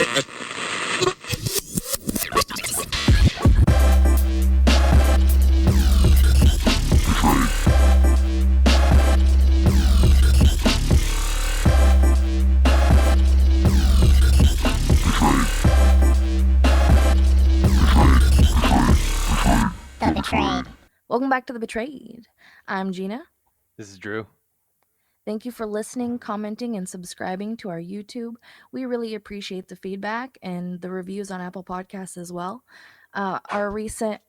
The Betrayed. Welcome back to The Betrayed. I'm Gina. This is Drew. Thank you for listening, commenting, and subscribing to our YouTube. We really appreciate the feedback and the reviews on Apple Podcasts as well. Our recent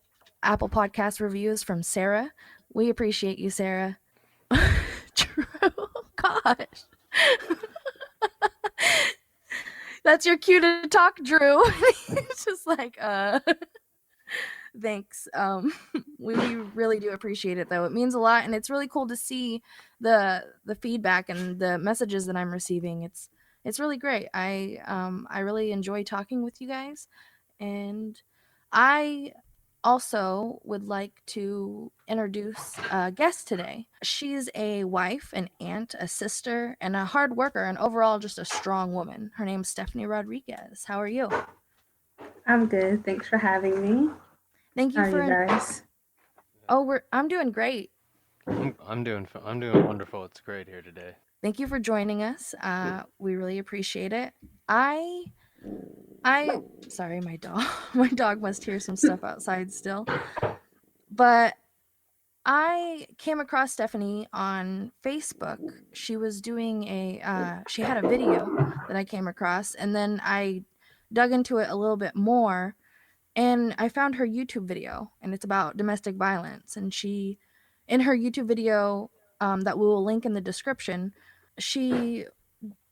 Apple Podcast reviews from Sarah. We appreciate you, Sarah. Drew, gosh. That's your cue to talk, Drew. It's just like, thanks. We really do appreciate it, though. It means a lot, and it's really cool to see the feedback and the messages that I'm receiving. It's really great. I really enjoy talking with you guys, and I also would like to introduce a guest today. She's a wife, an aunt, a sister, and a hard worker, and overall just a strong woman. Her name's Stephanie Rodriguez. How are you? I'm good. Thanks for having me. Thank you How for are you guys? I'm doing great. I'm doing wonderful. It's great here today. Thank you for joining us. We really appreciate it. Sorry, my dog. My dog must hear some stuff outside still. But I came across Stephanie on Facebook. She was doing she had a video that I came across, and then I dug into it a little bit more, and I found her YouTube video, and it's about domestic violence. And she, in her YouTube video that we will link in the description, she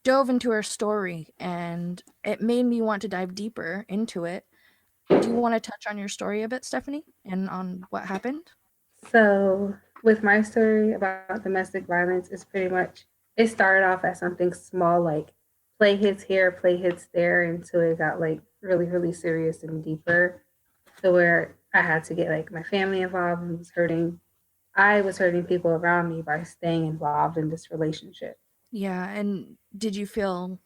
dove into her story, and it made me want to dive deeper into it. Do you want to touch on your story a bit, Stephanie, and on what happened? So, with my story about domestic violence, it's pretty much, it started off as something small, like play hits here, play hits there, until it got like really, really serious and deeper, to where I had to get like my family involved and I was hurting people around me by staying involved in this relationship. Yeah, and did you feel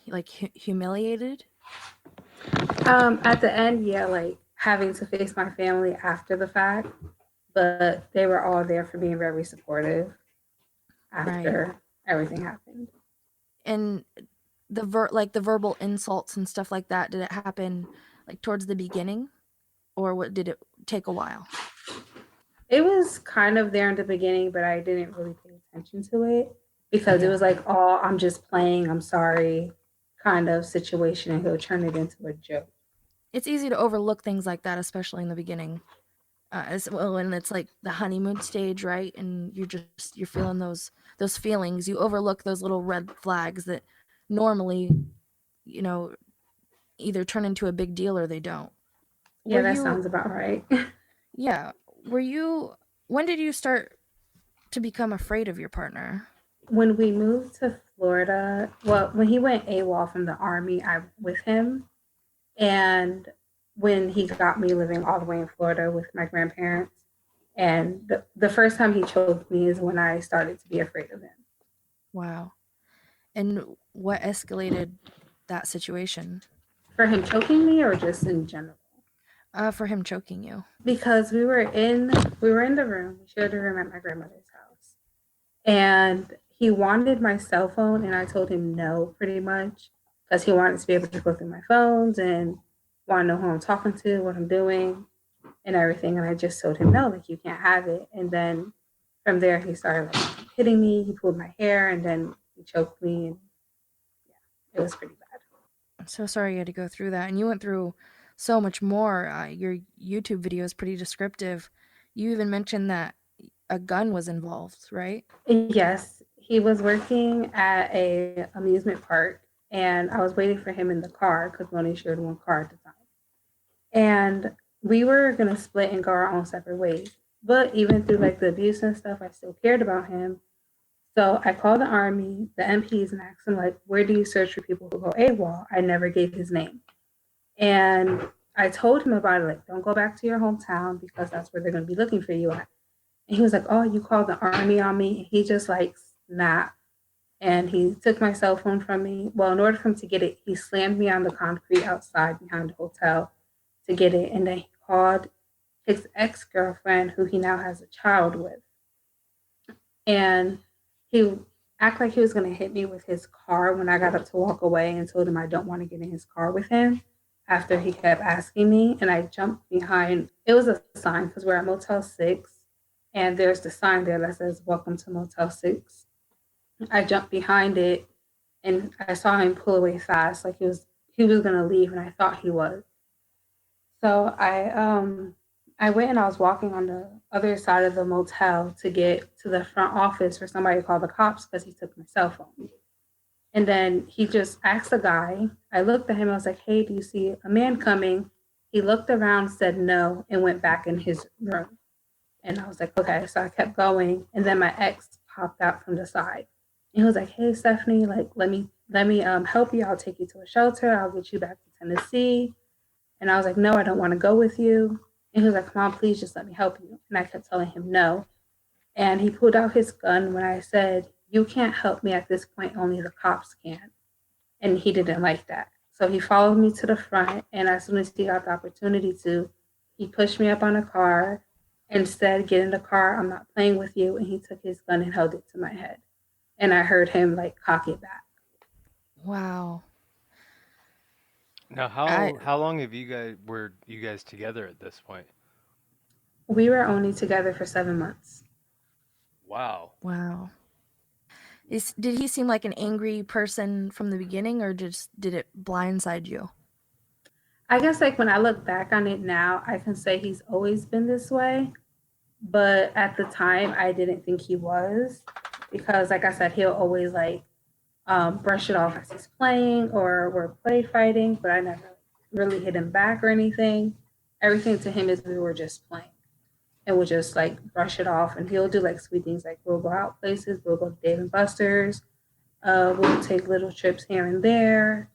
like humiliated? At the end, yeah, like having to face my family after the fact, but they were all there for me and very supportive after everything happened. And the verbal insults and stuff like that, did it happen like towards the beginning, or what, did it take a while? It was kind of there in the beginning, but I didn't really pay attention to it because it was like, oh, I'm just playing, I'm sorry kind of situation, and he'll turn it into a joke. It's easy to overlook things like that, especially in the beginning. As well, and it's like the honeymoon stage, right? And you're feeling those feelings. You overlook those little red flags that normally, either turn into a big deal or they don't. Yeah, that sounds about right. Yeah. When did you start to become afraid of your partner? When we moved to Florida, well, when he went AWOL from the Army, I was with him. And when he got me living all the way in Florida with my grandparents, and the first time he choked me is when I started to be afraid of him. Wow. And what escalated that situation? For him choking me, or just in general? For him choking you. Because we were in the room. We shared a room at my grandmother's house. And he wanted my cell phone, and I told him no, pretty much, because he wanted to be able to go through my phones and want to know who I'm talking to, what I'm doing, and everything. And I just told him no, like, you can't have it. And then from there, he started like hitting me. He pulled my hair, and then he choked me. And yeah, it was pretty bad. I'm so sorry you had to go through that. And you went through so much more. Your YouTube video is pretty descriptive. You even mentioned that a gun was involved, right? Yes. He was working at a amusement park, and I was waiting for him in the car because we only shared one car at the time. And we were going to split and go our own separate ways. But even through like the abuse and stuff, I still cared about him. So I called the Army, the MPs, and asked them, like, where do you search for people who go AWOL? I never gave his name. And I told him about it, like, don't go back to your hometown because that's where they're going to be looking for you at. And he was like, oh, you called the Army on me? And he just like snapped. and he took my cell phone from me. Well, in order for him to get it, he slammed me on the concrete outside behind the hotel to get it, and then he called his ex-girlfriend, who he now has a child with, and he acted like he was going to hit me with his car when I got up to walk away, and told him I don't want to get in his car with him after he kept asking me. And I jumped behind. It was a sign because we're at Motel 6, and there's the sign there that says welcome to Motel 6. I jumped behind it, and I saw him pull away fast, like he was going to leave, and I thought he was. So I went and I was walking on the other side of the motel to get to the front office for somebody to call the cops because he took my cell phone. And then he just asked the guy. I looked at him. I was like, "Hey, do you see a man coming?" He looked around, said no, and went back in his room. And I was like, "Okay." So I kept going, and then my ex popped out from the side. And he was like, "Hey, Stephanie, like let me help you. I'll take you to a shelter. I'll get you back to Tennessee." And I was like, "No, I don't want to go with you." And he was like, "Come on, please just let me help you." And I kept telling him no. And he pulled out his gun when I said, "You can't help me at this point, only the cops can." And he didn't like that. So he followed me to the front. And as soon as he got the opportunity to, he pushed me up on a car and said, "Get in the car. I'm not playing with you." And he took his gun and held it to my head. And I heard him like cock it back. Wow. Now, I how long have were you guys together at this point? We were only together for 7 months. Wow. wow. Did he seem like an angry person from the beginning, or just did it blindside you? I guess like when I look back on it now, I can say he's always been this way. But at the time, I didn't think he was, because like I said, he'll always like brush it off as he's playing or we're play fighting, but I never really hit him back or anything. Everything to him is we were just playing, and we'll just like brush it off. And he'll do like sweet things, like we'll go out places, we'll go to Dave and Buster's, we'll take little trips here and there.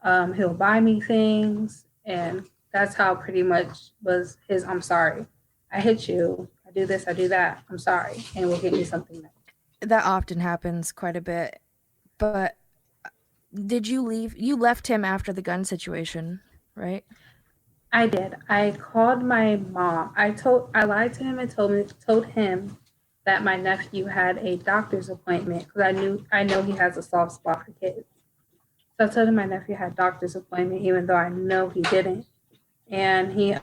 He'll buy me things, and that's how pretty much was his "I'm sorry, I hit you, I do this, I do that, I'm sorry," and we'll get me something nice. That often happens quite a bit. But did you leave? You left him after the gun situation, right? I did. I called my mom. I lied to him and told him that my nephew had a doctor's appointment, because I know he has a soft spot for kids. So I told him my nephew had a doctor's appointment, even though I know he didn't. And he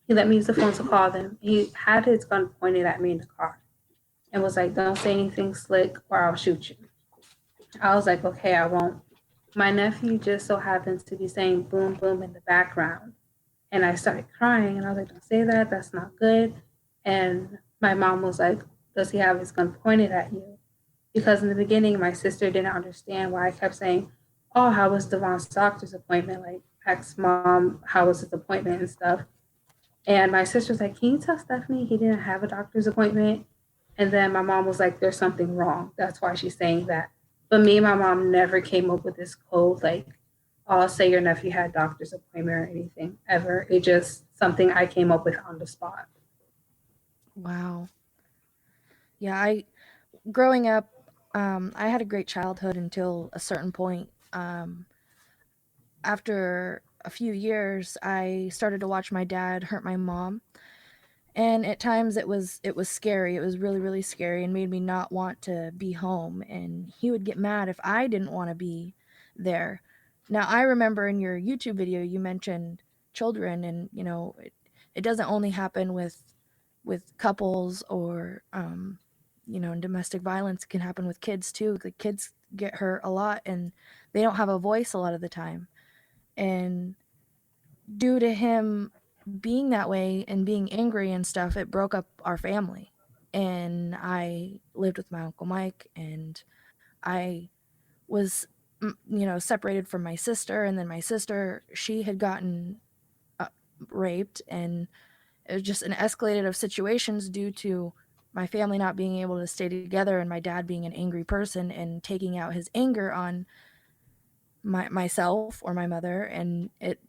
let me use the phone to call them. He had his gun pointed at me in the car and was like, "Don't say anything slick or I'll shoot you." I was like, "Okay, I won't." My nephew just so happens to be saying boom, boom in the background. And I started crying, and I was like, "Don't say that. That's not good." And my mom was like, "Does he have his gun pointed at you?" Because in the beginning, my sister didn't understand why I kept saying, "Oh, how was Devon's doctor's appointment?" Like, ask mom, how was his appointment and stuff. And my sister was like, "Can you tell Stephanie he didn't have a doctor's appointment?" And then my mom was like, "There's something wrong. That's why she's saying that." But me and my mom never came up with this code, like, "I'll say your nephew had a doctor's appointment," or anything ever. It just something I came up with on the spot. Wow. Yeah, growing up, I had a great childhood until a certain point. After a few years, I started to watch my dad hurt my mom, and at times it was scary. It was really really scary, and made me not want to be home. And he would get mad if I didn't want to be there. Now I remember in your YouTube video you mentioned children, and it doesn't only happen with couples or in domestic violence. It can happen with kids too. The kids get hurt a lot, and they don't have a voice a lot of the time. And due to him being that way and being angry and stuff, it broke up our family. And I lived with my Uncle Mike, and I was, separated from my sister. And then my sister, she had gotten uh, raped, and it was just an escalated of situations due to my family not being able to stay together, and my dad being an angry person and taking out his anger on myself or my mother. And it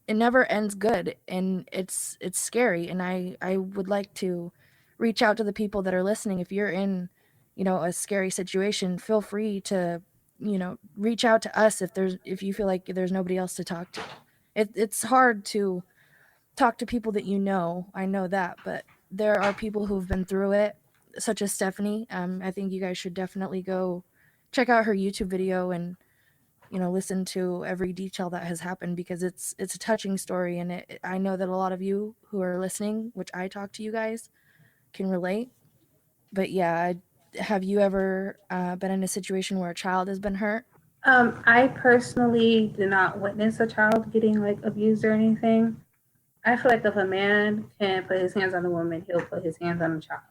never ends good, and it's scary. And I would like to reach out to the people that are listening. If you're in a scary situation, feel free to, reach out to us if you feel like there's nobody else to talk to. It's hard to talk to people that I know that, but there are people who've been through it, such as Stephanie. I think you guys should definitely go check out her YouTube video and listen to every detail that has happened, because it's a touching story, and I know that a lot of you who are listening, which I talk to you guys, can relate. But yeah, have you ever been in a situation where a child has been hurt? I personally did not witness a child getting like abused or anything. I feel like if a man can put his hands on a woman, he'll put his hands on a child.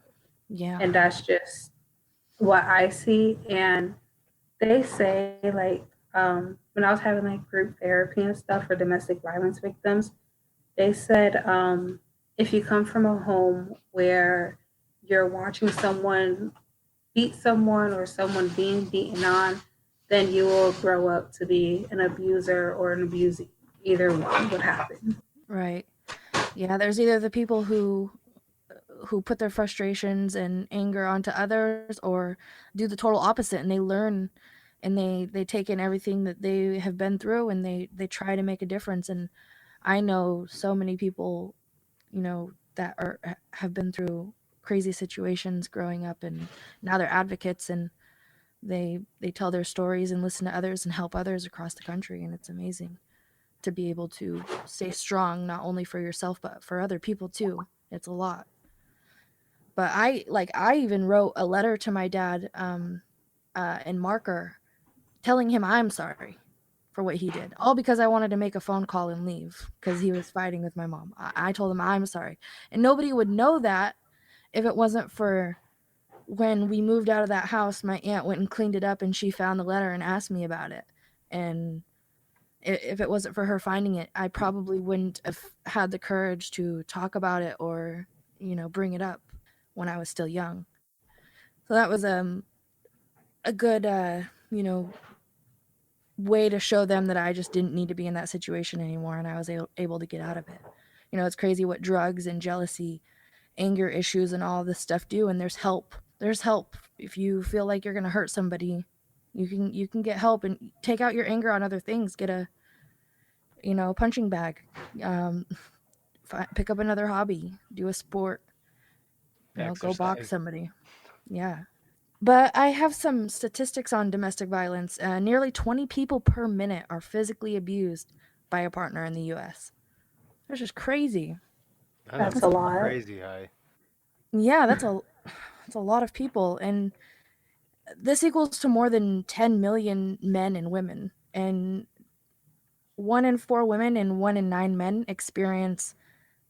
Yeah. And that's just what I see. And they say like when I was having like group therapy and stuff for domestic violence victims, they said if you come from a home where you're watching someone beat someone or someone being beaten on, then you will grow up to be an abuser or an abusee. Either one would happen. Right. Yeah, there's either the people who put their frustrations and anger onto others, or do the total opposite, and they learn and they take in everything that they have been through, and they try to make a difference. And I know so many people, that have been through crazy situations growing up, and now they're advocates, and they tell their stories and listen to others and help others across the country, and it's amazing to be able to stay strong, not only for yourself but for other people too. It's a lot. But I even wrote a letter to my dad in marker, telling him I'm sorry for what he did, all because I wanted to make a phone call and leave because he was fighting with my mom. I told him I'm sorry, and nobody would know that if it wasn't for when we moved out of that house. My aunt went and cleaned it up, and she found the letter and asked me about it. And if it wasn't for her finding it, I probably wouldn't have had the courage to talk about it or bring it up when I was still young. So that was a good way to show them that I just didn't need to be in that situation anymore, and I was able to get out of it. It's crazy what drugs and jealousy, anger issues, and all this stuff do. And there's help. There's help. If you feel like you're gonna hurt somebody, you can get help and take out your anger on other things. Get a punching bag. Um, Pick up another hobby. Do a sport. Go box Exercise. somebody. Yeah. But I have some statistics on domestic violence. Nearly 20 people per minute are physically abused by a partner in the U.S. That's just crazy. That's That's a lot. crazy high. Yeah, that's a lot of people, and this equals to more than 10 million men and women. And 1 in 4 women and 1 in 9 men experience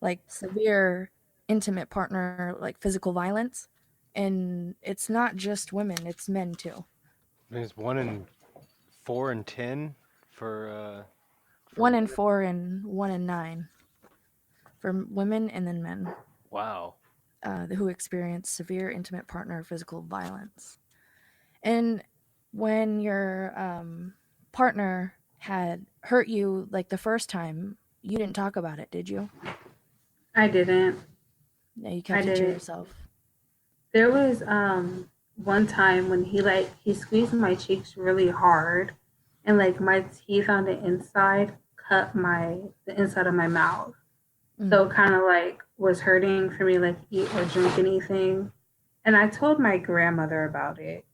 like severe intimate partner like physical violence. And it's not just women, it's men too. There's 1 in 4 and 10 for 1 in 4 and 1 in 9 for women, and then men wow. who experience severe intimate partner physical violence. And when your partner had hurt you like the first time, you didn't talk about it, did you? I didn't. Yeah, you I kept it to didn't. yourself. There was one time when he squeezed my cheeks really hard, and like my teeth on the inside cut the inside of my mouth. So it kind of like was hurting for me like eat or drink anything. And I told my grandmother about it,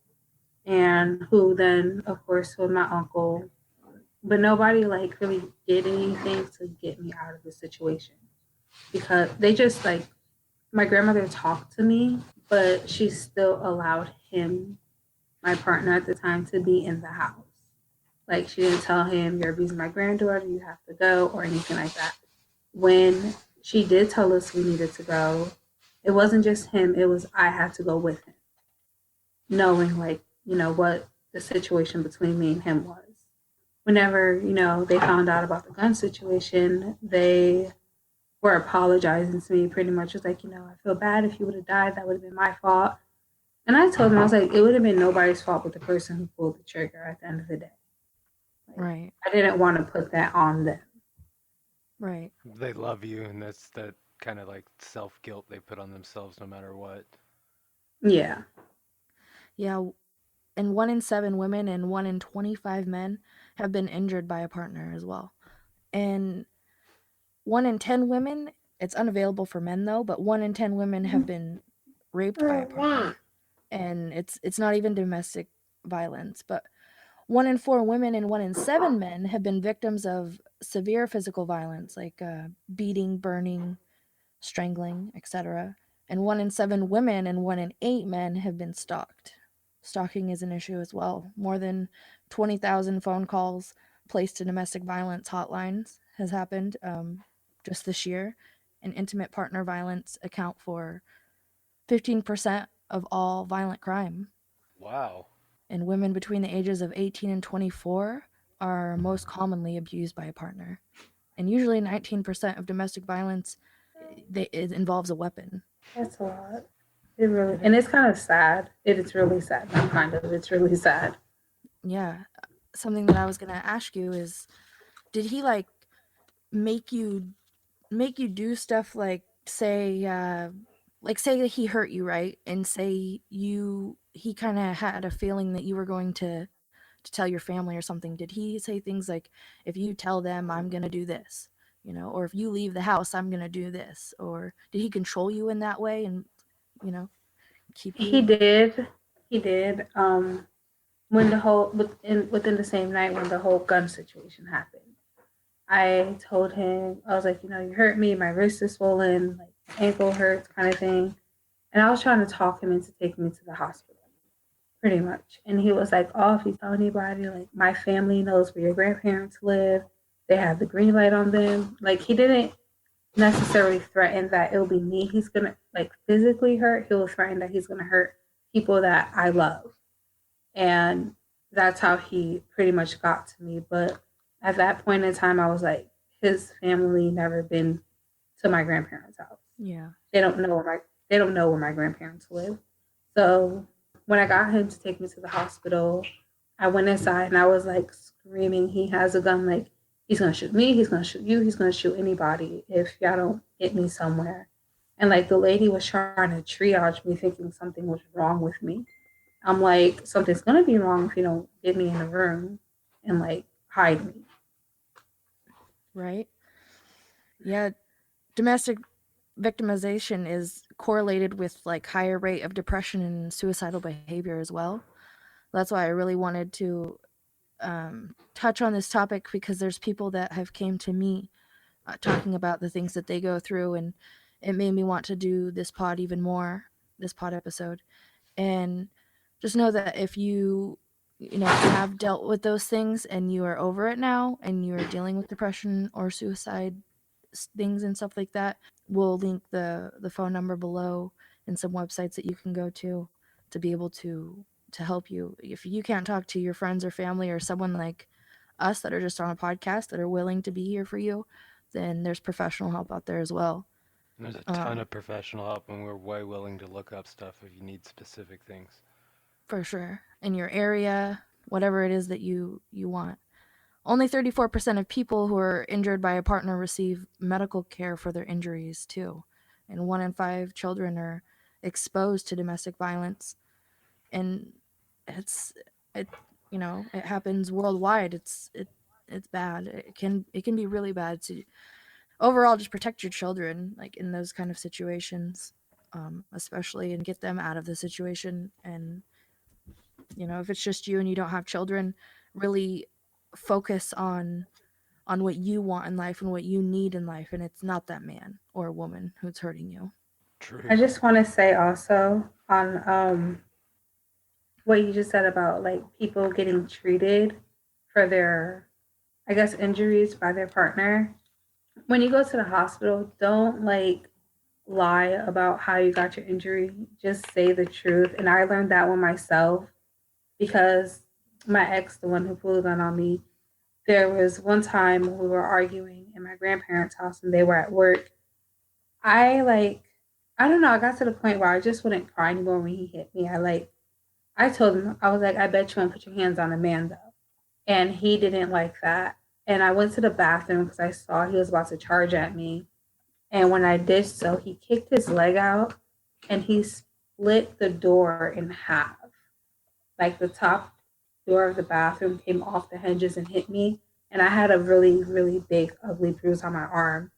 and who then of course told my uncle, but nobody like really did anything to get me out of the situation, because they just like my grandmother talked to me, but she still allowed him, my partner at the time, to be in the house. Like she didn't tell him, "You're abusing my granddaughter, you have to go," or anything like that. When she did tell us we needed to go, it wasn't just him, it was I had to go with him, knowing like, what the situation between me and him was. Whenever, they found out about the gun situation, they were apologizing to me pretty much. It was like, I feel bad if you would have died, that would have been my fault. And I told him, I was like, it would have been nobody's fault but the person who pulled the trigger at the end of the day. Like, Right. I didn't want to put that on them. Right. They love you, and that's that kind of like self guilt they put on themselves no matter what. Yeah. Yeah, and 1 in 7 women and 1 in 25 men have been injured by a partner as well. And 1 in 10 women, it's unavailable for men though, but 1 in 10 women have been raped by a partner. And it's not even domestic violence, but 1 in 4 women and 1 in 7 men have been victims of severe physical violence, like beating, burning, strangling, etc. And 1 in 7 women and 1 in 8 men have been stalked. Stalking is an issue as well. More than 20,000 phone calls placed to domestic violence hotlines has happened just this year. And intimate partner violence account for 15% of all violent crime. Wow. And women between the ages of 18 and 24 are most commonly abused by a partner. And usually 19% of domestic violence it involves a weapon. That's a lot. It really, and it's kind of sad. It is really sad. Not kind of. It's really sad. Yeah. Something that I was gonna ask you is, did he like make you do stuff like say say he hurt you, right? And say he kind of had a feeling that you were going to tell your family or something. Did he say things like, if you tell them, I'm gonna do this, or if you leave the house, I'm gonna do this? Or did he control you in that way and keep you? He did. He did. When the whole within the same night when the whole gun situation happened, I told him, I was like, you hurt me, my wrist is swollen, like ankle hurts, kind of thing. And I was trying to talk him into taking me to the hospital, pretty much. And he was like, oh, if you tell anybody, like my family knows where your grandparents live, they have the green light on them. Like he didn't necessarily threaten that it'll be me he's gonna like physically hurt. He'll threaten that he's gonna hurt people that I love. And that's how he pretty much got to me. But at that point in time, I was like, his family never been to my grandparents' house. Yeah. They don't know where my grandparents live. So when I got him to take me to the hospital, I went inside and I was like screaming, he has a gun, like he's gonna shoot me, he's gonna shoot you, he's gonna shoot anybody if y'all don't get me somewhere. And like the lady was trying to triage me, thinking something was wrong with me. I'm like, something's gonna be wrong if you don't get me in the room and like hide me. Right? Yeah. Domestic victimization is correlated with like higher rate of depression and suicidal behavior as well. That's why I really wanted to touch on this topic, because there's people that have came to me talking about the things that they go through, and it made me want to do this pod even more, this pod episode. And just know that if you have dealt with those things and you are over it now and you are dealing with depression or suicide things and stuff like that, we'll link the phone number below and some websites that you can go to be able to help you. If you can't talk to your friends or family or someone like us that are just on a podcast that are willing to be here for you, then there's professional help out there as well. There's a ton of professional help, and we're way willing to look up stuff if you need specific things. For sure. In your area, whatever it is that you want. Only 34% of people who are injured by a partner receive medical care for their injuries too. And 1 in 5 children are exposed to domestic violence. And it happens worldwide. It's bad. It can be really bad. So overall, just protect your children like in those kind of situations, especially, and get them out of the situation. And if it's just you and you don't have children, really focus on what you want in life and what you need in life, and it's not that man or woman who's hurting you. True. I just want to say also on what you just said about like people getting treated for their, I guess, injuries by their partner. When you go to the hospital, don't like lie about how you got your injury. Just say the truth. And I learned that one myself because my ex, the one who pulled a gun on me, there was one time we were arguing in my grandparents' house and they were at work. I don't know, I got to the point where I just wouldn't cry anymore when he hit me. I told him, I was like, I bet you won't put your hands on a man though. And he didn't like that. And I went to the bathroom because I saw he was about to charge at me. And when I did so, he kicked his leg out and he split the door in half. like the top door of the bathroom came off the hinges and hit me. And I had a really, really big, ugly bruise on my arm.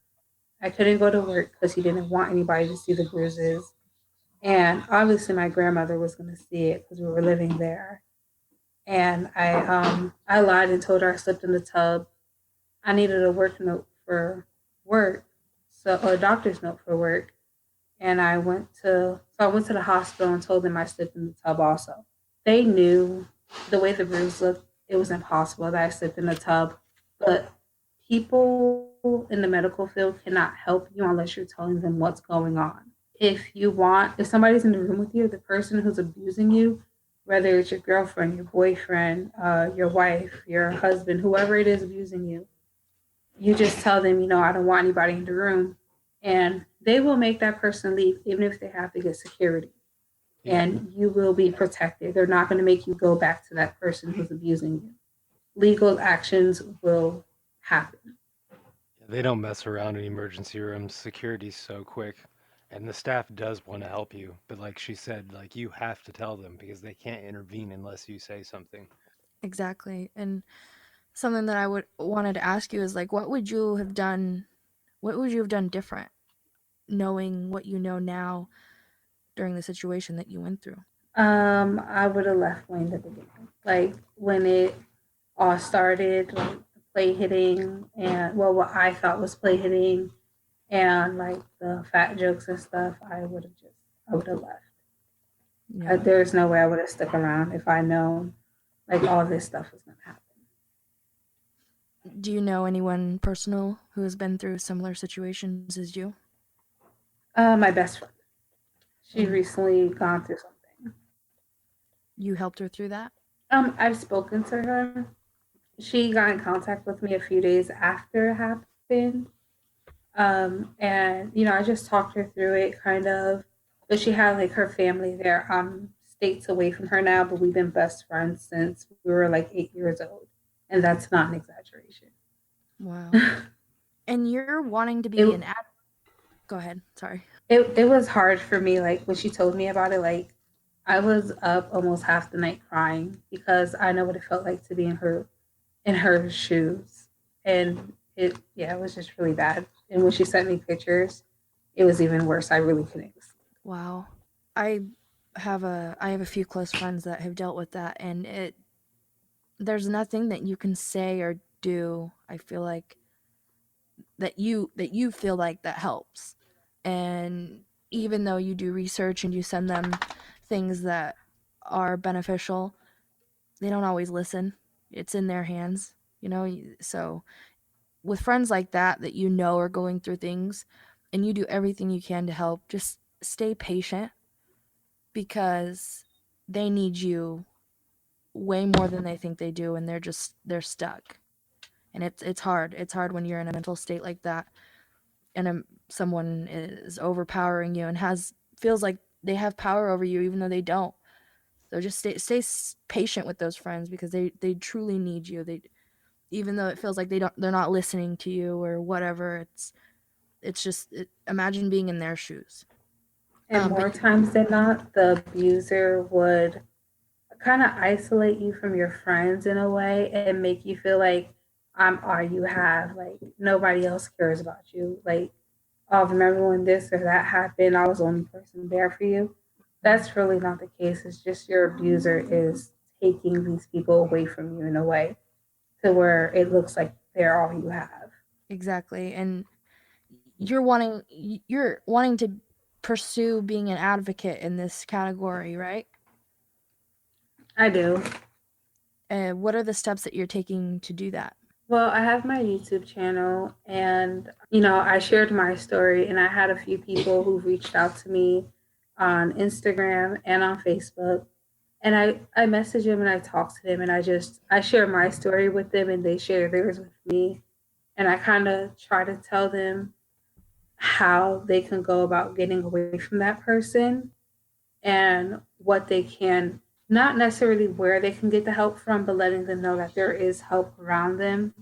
I couldn't go to work because he didn't want anybody to see the bruises. And obviously, my grandmother was going to see it because we were living there. And I lied and told her I slipped in the tub. I needed a work note for work, so or a doctor's note for work. And I went to the hospital and told them I slipped in the tub also. They knew the way the bruise looked, it was impossible that I slipped in the tub. But people in the medical field cannot help you unless you're telling them what's going on. If somebody's in the room with you, the person who's abusing you, whether it's your girlfriend, your boyfriend, your wife, your husband, whoever it is abusing you, you just tell them, I don't want anybody in the room. And they will make that person leave, even if they have to get security. Yeah. And you will be protected. They're not going to make you go back to that person who's abusing you. Legal actions will happen. They don't mess around in emergency rooms. Security's so quick. And the staff does want to help you. But like she said, like you have to tell them because they can't intervene unless you say something. Exactly. And something that I would wanted to ask you is like, what would you have done? What would you have done different, knowing what you know now during the situation that you went through? I would have left Wayne at the beginning. Like when it all started, like the play hitting and what I thought was play hitting and like the fat jokes and stuff, I would have left. Yeah. There's no way I would have stuck around if I known like all this stuff was gonna happen. Do you know anyone personal who has been through similar situations as you? My best friend. She recently gone through something. You helped her through that? I've spoken to her. She got in contact with me a few days after it happened. And I just talked her through it kind of. But she had like her family there. States away from her now, but we've been best friends since we were like 8 years old. And that's not an exaggeration. Wow. And you're wanting to be an ad. Go ahead. Sorry. It was hard for me, like when she told me about it, like I was up almost half the night crying because I know what it felt like to be in her shoes. And it was just really bad. And when she sent me pictures, it was even worse. I really couldn't sleep. Wow. I have a few close friends that have dealt with that, and there's nothing that you can say or do, I feel like, that you feel like that helps. And even though you do research and you send them things that are beneficial, they don't always listen. It's in their hands, so with friends like that are going through things and you do everything you can to help, just stay patient because they need you way more than they think they do, and they're stuck. And it's hard. It's hard when you're in a mental state like that and someone is overpowering you and feels like they have power over you even though they don't. So just stay patient with those friends because they truly need you. Even though it feels like they're not listening to you or whatever, imagine being in their shoes. And more times than not, the abuser would kind of isolate you from your friends in a way and make you feel like I'm all you have. Like nobody else cares about you. Like, oh, remember when this or that happened? I was the only person there for you. That's really not the case. It's just your abuser is taking these people away from you in a way to where it looks like they're all you have. Exactly. And you're wanting to pursue being an advocate in this category, right? I do. What are the steps that you're taking to do that? Well, I have my YouTube channel and, I shared my story and I had a few people who reached out to me on Instagram and on Facebook. And I messaged them and I talked to them and I share my story with them and they share theirs with me. And I kind of try to tell them how they can go about getting away from that person and what they can, not necessarily where they can get the help from, but letting them know that there is help around them.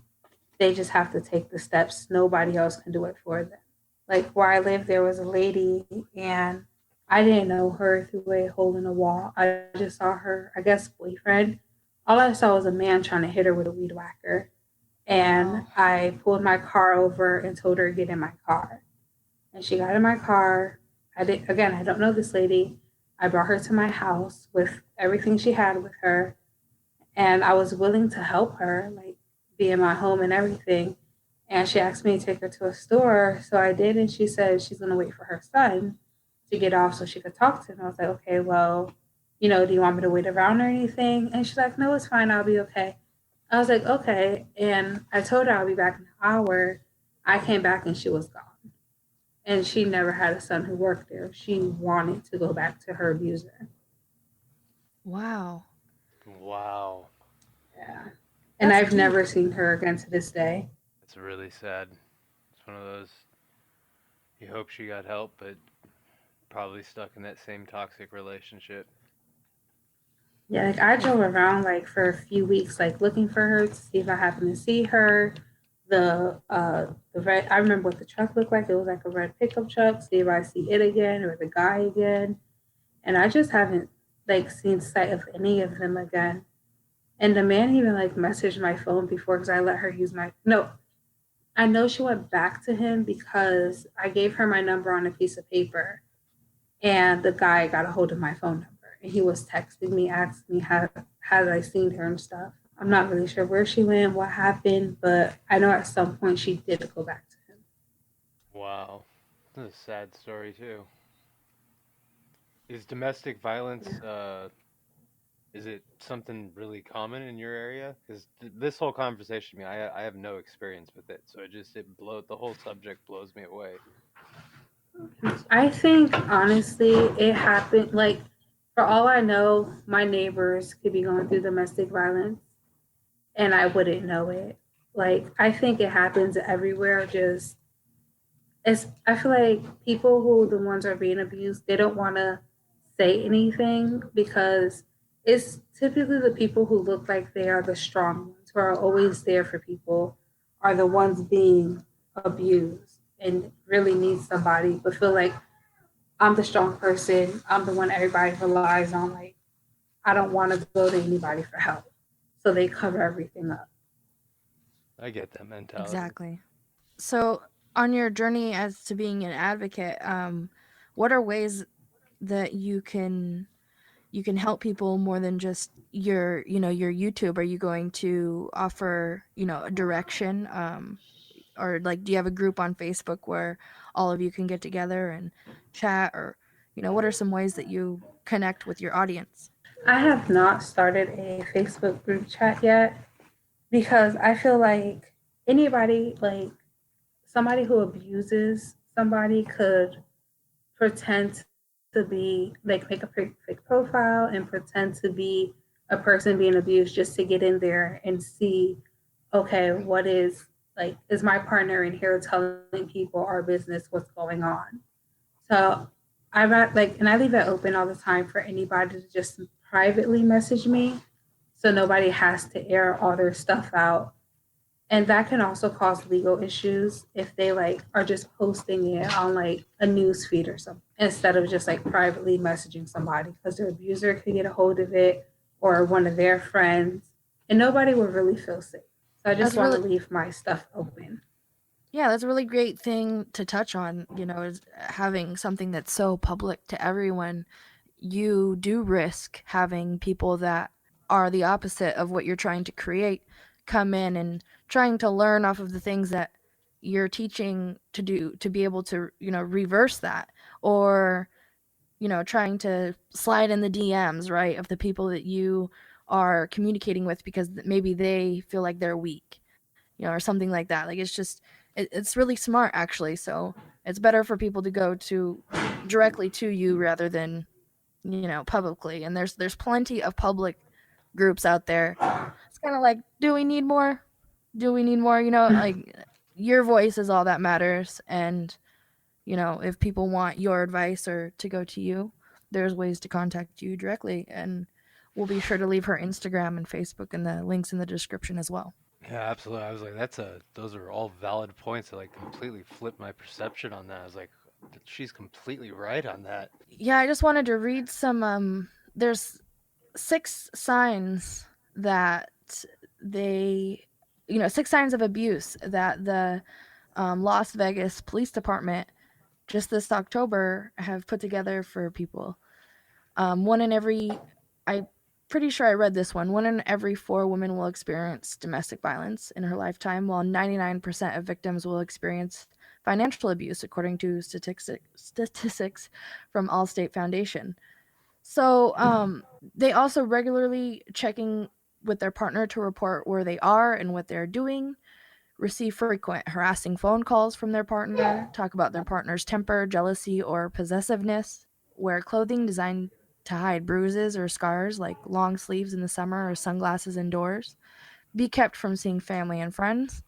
They just have to take the steps. Nobody else can do it for them. Like where I live, there was a lady and I didn't know her through a hole in the wall. I just saw her, I guess, boyfriend. All I saw was a man trying to hit her with a weed whacker. And Wow. I pulled my car over and told her to get in my car. And she got in my car. I don't know this lady. I brought her to my house with everything she had with her. And I was willing to help her, like be in my home and everything. And she asked me to take her to a store. So I did. And she said she's going to wait for her son to get off so she could talk to him. I was like, okay, well, do you want me to wait around or anything? And she's like, no, it's fine. I'll be okay. I was like, okay. And I told her I'll be back in an hour. I came back and she was gone. And she never had a son who worked there. She wanted to go back to her abuser. Wow. Wow. Yeah. And That's I've deep. never seen her again to this day. It's really sad. It's one of those, you hope she got help, but probably stuck in that same toxic relationship. Yeah, like I drove around like for a few weeks, like looking for her to see if I happened to see her. The red, I remember what the truck looked like. It was like a red pickup truck. See if I see it again or the guy again. And I just haven't like seen sight of any of them again. And the man even like messaged my phone before because I let her use my no. I know she went back to him because I gave her my number on a piece of paper, and the guy got a hold of my phone number, and he was texting me, asking me how had I seen her and stuff. I'm not really sure where she went, what happened, but I know at some point she did go back to him. Wow. This is a sad story, too. Is domestic violence, Yeah. is it something really common in your area? Because this whole conversation, I have no experience with it, so the whole subject blows me away. I think honestly, it happened like for all I know, my neighbors could be going through domestic violence and I wouldn't know it. Like I think it happens everywhere. Just it's I feel like people who the ones are being abused, they don't want to say anything because it's typically the people who look like they are the strong ones who are always there for people are the ones being abused and really need somebody but feel like I'm the strong person, I'm the one everybody relies on, like I don't want to go to anybody for help, so they cover everything up. I get that mentality. Exactly. So, on your journey as to being an advocate, what are ways that you can help people more than just your YouTube? Are you going to offer a direction, or like do you have a group on Facebook where all of you can get together and chat, or what are some ways that you connect with your audience? I have not started a Facebook group chat yet because I feel like anybody, like somebody who abuses somebody, could pretend to be like make a fake profile and pretend to be a person being abused just to get in there and see, okay, what is like, is my partner in here telling people our business what's going on? So I like, and I leave it open all the time for anybody to just privately message me, so nobody has to air all their stuff out. And that can also cause legal issues if they like are just posting it on like a news feed or something instead of just like privately messaging somebody because their abuser could get a hold of it or one of their friends and nobody will really feel safe. So I just That's want to really leave my stuff open. Yeah, that's a really great thing to touch on, is having something that's so public to everyone. You do risk having people that are the opposite of what you're trying to create come in and trying to learn off of the things that you're teaching to do to be able to, reverse that, or, trying to slide in the DMs, right, of the people that you are communicating with because maybe they feel like they're weak, or something like that. Like it's really smart actually. So it's better for people to go to directly to you rather than publicly. And there's plenty of public groups out there. It's kind of like, do we need more? Do we need more? Like your voice is all that matters. And if people want your advice or to go to you, there's ways to contact you directly. And we'll be sure to leave her Instagram and Facebook and the links in the description as well. Yeah, absolutely. I was like, those are all valid points that like completely flipped my perception on that. I was like, She's completely right on that. Yeah, I just wanted to read some. There's 6 signs that they, 6 signs of abuse that the Las Vegas Police Department just this October have put together for people. One in every, I'm pretty sure I read this one in every 4 women will experience domestic violence in her lifetime, while 99% of victims will experience financial abuse, according to statistics from Allstate Foundation. So they also regularly checking with their partner to report where they are and what they're doing, receive frequent harassing phone calls from their partner, talk about their partner's temper, jealousy, or possessiveness, wear clothing designed to hide bruises or scars like long sleeves in the summer or sunglasses indoors, be kept from seeing family and friends,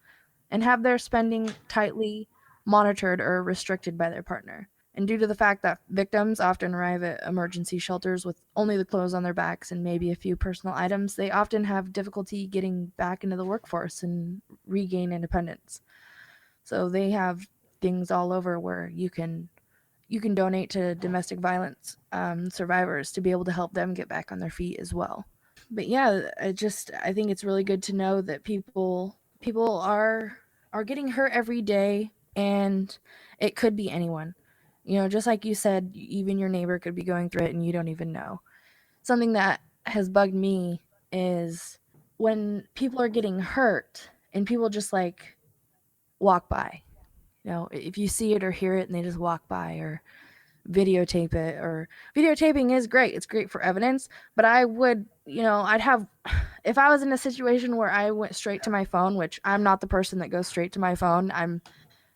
and have their spending tightly monitored or restricted by their partner. And due to the fact that victims often arrive at emergency shelters with only the clothes on their backs and maybe a few personal items, they often have difficulty getting back into the workforce and regain independence. So they have things all over where you can donate to domestic violence survivors to be able to help them get back on their feet as well. But yeah, I think it's really good to know that people are getting hurt every day, and it could be anyone. Just like you said, even your neighbor could be going through it and you don't even know. Something that has bugged me is when people are getting hurt and people just like walk by. If you see it or hear it and they just walk by or videotape it, or videotaping is great. It's great for evidence, but I would, I'd have, if I was in a situation where I went straight to my phone, which I'm not the person that goes straight to my phone.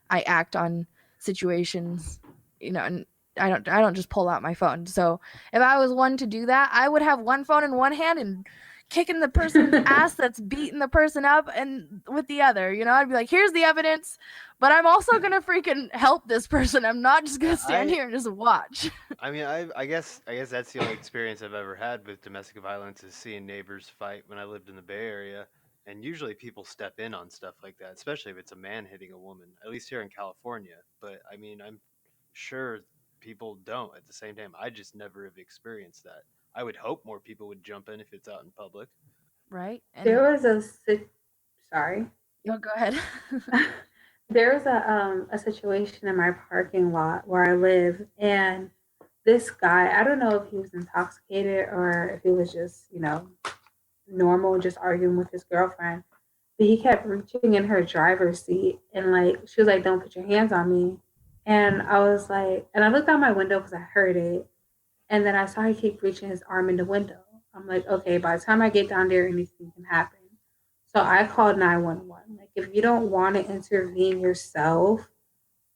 I act on situations, and I don't just pull out my phone. So if I was one to do that, I would have one phone in one hand and kicking the person's ass that's beating the person up and with the other. I'd be like, here's the evidence, but I'm also gonna freaking help this person. I'm not just gonna stand here and just watch. I mean, I guess that's the only experience I've ever had with domestic violence is seeing neighbors fight when I lived in the Bay Area. And usually people step in on stuff like that, especially if it's a man hitting a woman, at least here in California. But I mean, I'm sure people don't at the same time. I just never have experienced that. I would hope more people would jump in if it's out in public. Right? And There was sorry. go ahead. There was a situation in my parking lot where I live, and this guy, I don't know if he was intoxicated or if he was just, normal, just arguing with his girlfriend. But he kept reaching in her driver's seat and like she was like, "Don't put your hands on me." And I was like, and I looked out my window because I heard it, and then I saw he keep reaching his arm in the window. I'm like, okay, by the time I get down there, anything can happen. So I called 911. Like, if you don't want to intervene yourself,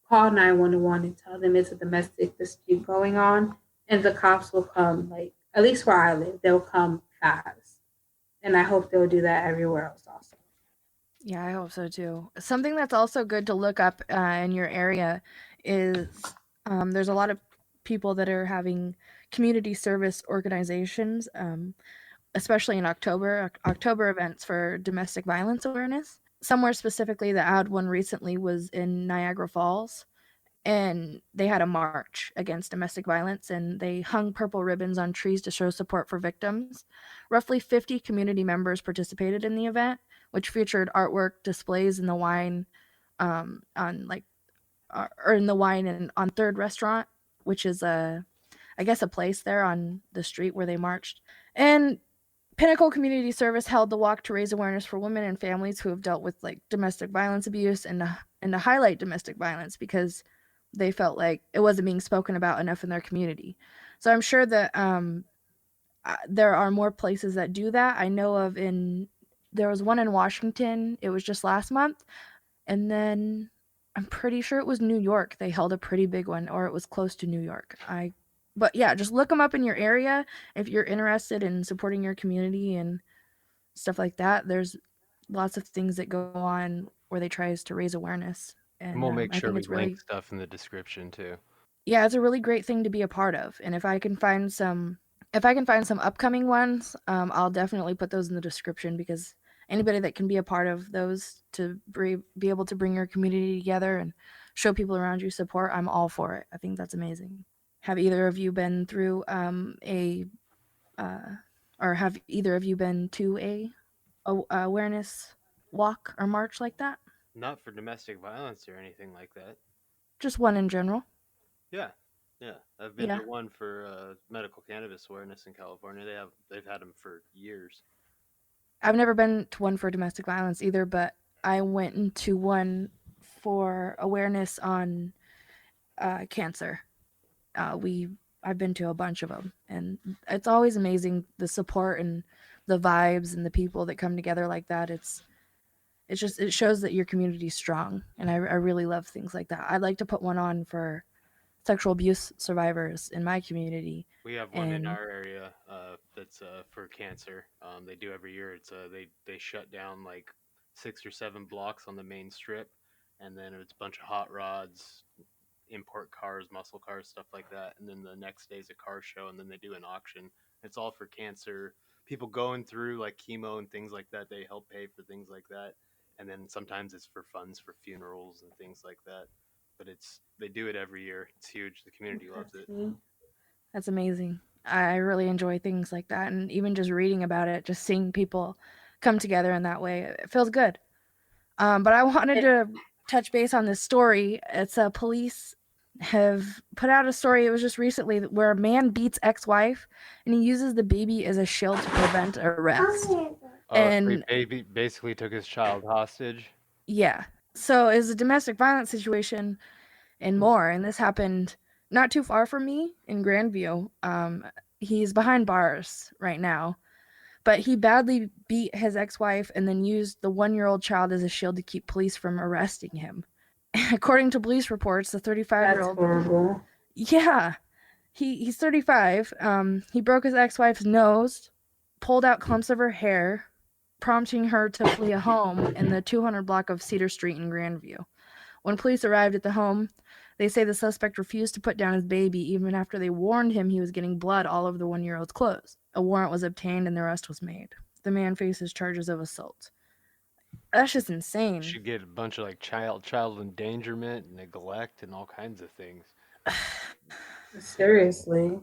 call 911 and tell them it's a domestic dispute going on, and the cops will come. Like, at least where I live, they'll come fast, and I hope they'll do that everywhere else also. Yeah, I hope so too. Something that's also good to look up in your area is there's a lot of people that are having community service organizations, especially in October events for domestic violence awareness. Somewhere specifically, that I had one recently was in Niagara Falls, and they had a march against domestic violence, and they hung purple ribbons on trees to show support for victims. Roughly 50 community members participated in the event, which featured artwork, displays in the wine, on like or in the wine and on Third Restaurant, which is I guess a place there on the street where they marched. And Pinnacle Community Service held the walk to raise awareness for women and families who have dealt with like domestic violence abuse, and to highlight domestic violence because they felt like it wasn't being spoken about enough in their community. So I'm sure that there are more places that do that. I know of there was one in Washington. It was just last month, and then I'm pretty sure it was New York. They held a pretty big one, or it was close to New York. But yeah, just look them up in your area if you're interested in supporting your community and stuff like that. There's lots of things that go on where they tries to raise awareness, And and we'll make I sure think we it's really, link stuff in the description too. yeah, it's a really great thing to be a part of. And if I can find some upcoming ones, I'll definitely put those in the description because anybody that can be a part of those to be able to bring your community together and show people around you support, I'm all for it. I think that's amazing. Have either of you been through or have either of you been to a awareness walk or march like that? Not for domestic violence or anything like that. Just one in general. Yeah, yeah. I've been Yeah. to one for medical cannabis awareness in California. They've had them for years. I've never been to one for domestic violence either, but I went into one for awareness on cancer. I've been to a bunch of them, and it's always amazing the support and the vibes and the people that come together like that. It shows that your community's strong, and I really love things like that. I'd like to put one on for sexual abuse survivors in my community. We have one in And our area that's for cancer. They do every year. It's they shut down like 6 or 7 blocks on the main strip, and then it's a bunch of hot rods, import cars, muscle cars, stuff like that. And then the next day's a car show, and then they do an auction. It's all for cancer people going through like chemo and things like that. They help pay for things like that, and then sometimes it's for funds for funerals and things like that. But they do it every year. It's huge. The community loves it. that's amazing. I really enjoy things like that, and even just reading about it, just seeing people come together in that way, it feels good. But I wanted to touch base on this story. It's police have put out a story. It was just recently where a man beats ex-wife, and he uses the baby as a shield to prevent arrest. And baby basically took his child hostage. yeah, so it's a domestic violence situation and more. And this happened not too far from me in Grandview. He's behind bars right now, but he badly beat his ex-wife and then used the 1-year-old child as a shield to keep police from arresting him. According to police reports, the 35-year-old... That's horrible. Yeah. He's 35. He broke his ex-wife's nose, pulled out clumps of her hair, prompting her to flee a home in the 200 block of Cedar Street in Grandview. When police arrived at the home, they say the suspect refused to put down his baby even after they warned him he was getting blood all over the 1-year-old's clothes. A warrant was obtained and the arrest was made. The man faces charges of assault. That's just insane. Should get a bunch of like child endangerment, neglect, and all kinds of things. Seriously.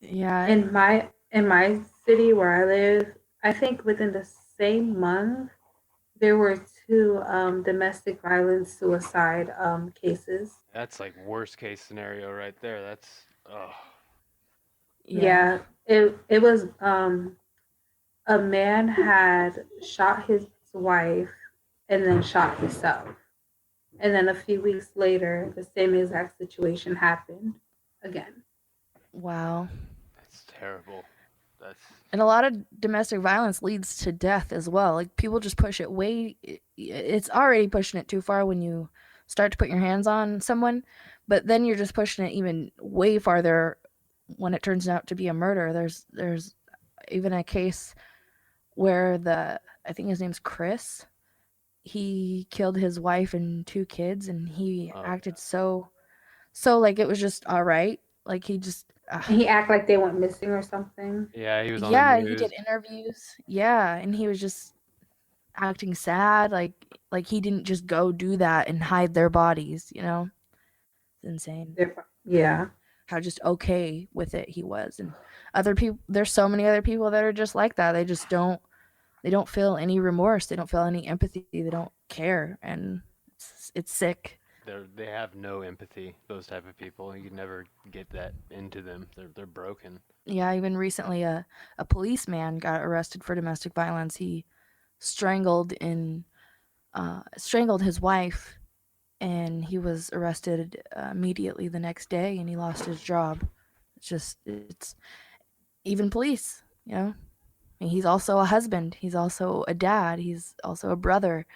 Yeah. In my city where I live, I think within the same month there were 2 domestic violence suicide cases. That's like worst case scenario right there. That's Yeah, it was a man had shot his wife and then shot himself. And then a few weeks later, the same exact situation happened again. Wow. That's terrible. And a lot of domestic violence leads to death as well. Like people just push it it's already pushing it too far when you start to put your hands on someone, but then you're just pushing it even way farther when it turns out to be a murder. There's even a case where I think his name's Chris. He killed his wife and 2 kids, and he acted so like it was just all right. Like he just he act like they went missing or something. Yeah, he was on the news. He did interviews. Yeah, and he was just acting sad, like he didn't just go do that and hide their bodies, It's insane. Yeah. How just okay with it he was. And other people, there's so many other people that are just like that. They just don't feel any remorse. They don't feel any empathy. They don't care, and it's sick. They have no empathy. Those type of people, you never get that into them. They're broken. Yeah, even recently, a policeman got arrested for domestic violence. He strangled his wife, and he was arrested immediately the next day, and he lost his job. It's even police, And he's also a husband. He's also a dad. He's also a brother.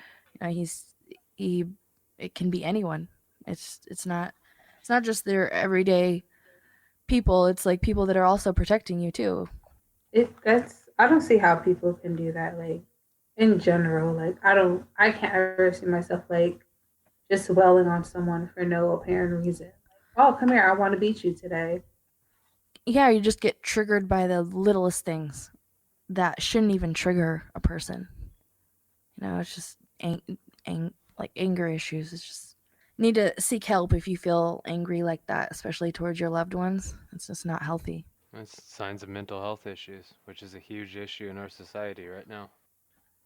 It can be anyone. It's not just their everyday people. It's like people that are also protecting you too. I don't see how people can do that. Like in general, like I can't ever see myself like just dwelling on someone for no apparent reason. Like, oh, come here, I want to beat you today. Yeah, you just get triggered by the littlest things that shouldn't even trigger a person. It's just like anger issues. need to seek help if you feel angry like that, especially towards your loved ones. It's just not healthy. That's signs of mental health issues, which is a huge issue in our society right now.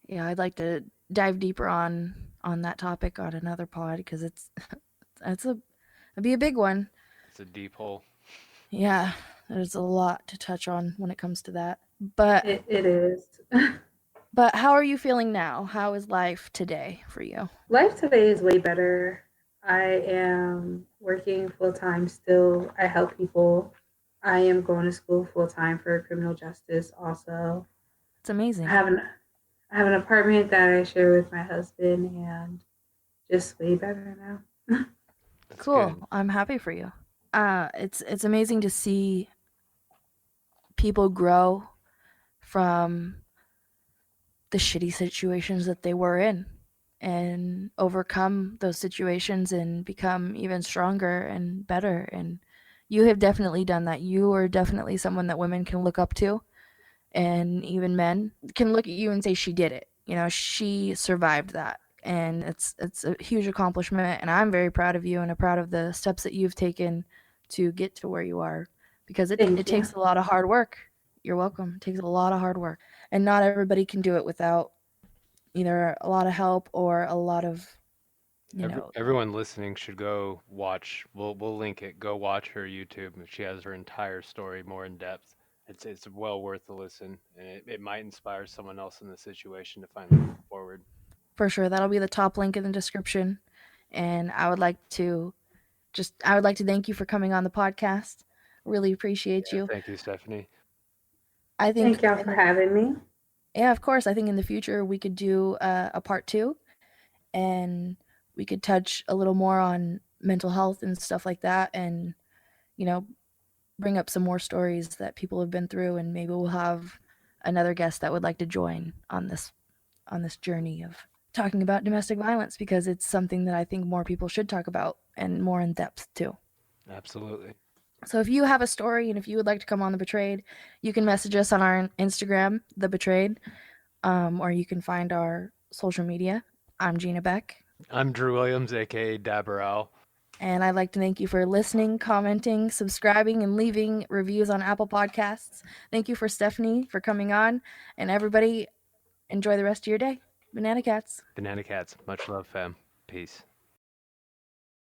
Yeah, I'd like to dive deeper on that topic on another pod because it'd be a big one. It's a deep hole. Yeah, there's a lot to touch on when it comes to that. But It is. but how are you feeling now? How is life today for you? Life today is way better. I am working full time still. I help people. I am going to school full time for criminal justice also. It's amazing. I have an apartment that I share with my husband and just way better now. That's Cool. good. I'm happy for you. It's amazing to see people grow from the shitty situations that they were in and overcome those situations and become even stronger and better. And you have definitely done that. You are definitely someone that women can look up to, and even men can look at you and say she did it. You know, she survived that. And it's a huge accomplishment, and I'm very proud of you and I'm proud of the steps that you've taken to get to where you are, because Thank you. it takes a lot of hard work. You're welcome. It takes a lot of hard work, and not everybody can do it without either a lot of help or a lot of, you know, Everyone listening should go watch. We'll link it. Go watch her YouTube. She has her entire story more in depth. It's well worth the listen, and it might inspire someone else in the situation to finally move forward. for sure. That'll be the top link in the description. And I would like to thank you for coming on the podcast. Really appreciate you. Thank you, Stephanie. I think Thank y'all for having me. Yeah, of course. I think in the future we could do a part 2, and we could touch a little more on mental health and stuff like that, and you know, bring up some more stories that people have been through, and maybe we'll have another guest that would like to join on this journey of talking about domestic violence, because it's something that I think more people should talk about and more in depth too. Absolutely. So if you have a story and if you would like to come on The Betrayed, you can message us on our Instagram, The Betrayed, or you can find our social media. I'm Gina Beck, I'm Drew Williams, aka Dabber Owl. and I'd like to thank you for listening, commenting, subscribing, and leaving reviews on Apple Podcasts. Thank you for Stephanie for coming on, and everybody enjoy the rest of your day. Banana Cats. Banana Cats. Much love, fam. Peace.